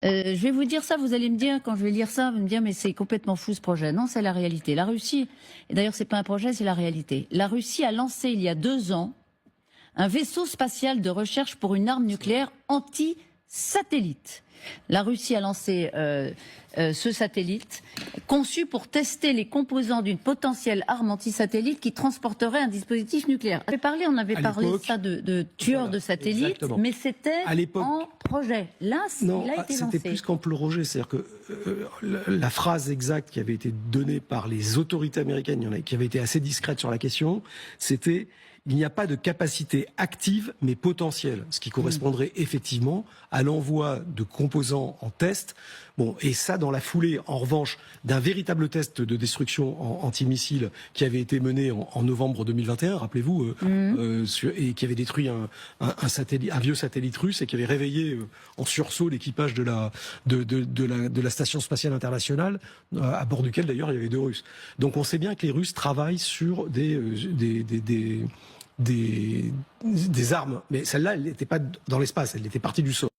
Je vais vous dire ça, vous allez me dire, quand je vais lire ça, vous me dire, mais c'est complètement fou ce projet. Non, c'est la réalité. La Russie, et d'ailleurs c'est pas un projet, c'est la réalité. La Russie a lancé il y a 2 ans un vaisseau spatial de recherche pour une arme nucléaire anti-satellite. La Russie a lancé ce satellite conçu pour tester les composants d'une potentielle arme anti-satellite qui transporterait un dispositif nucléaire. On avait parlé ça de tueurs de satellites, exactement. mais c'était en projet. Là, il a été lancé. C'était plus qu'ample Roger. C'est-à-dire que la phrase exacte qui avait été donnée par les autorités américaines, qui avait été assez discrète sur la question, c'était: il n'y a pas de capacité active, mais potentielle, ce qui correspondrait effectivement à l'envoi de composants en test. Bon, et ça dans la foulée, en revanche, d'un véritable test de destruction antimissile qui avait été mené en novembre 2021, rappelez-vous, et qui avait détruit un vieux satellite russe et qui avait réveillé en sursaut l'équipage de la station spatiale internationale, à bord duquel d'ailleurs il y avait 2 Russes. Donc on sait bien que les Russes travaillent sur des armes, mais celle-là, elle n'était pas dans l'espace, elle était partie du sol.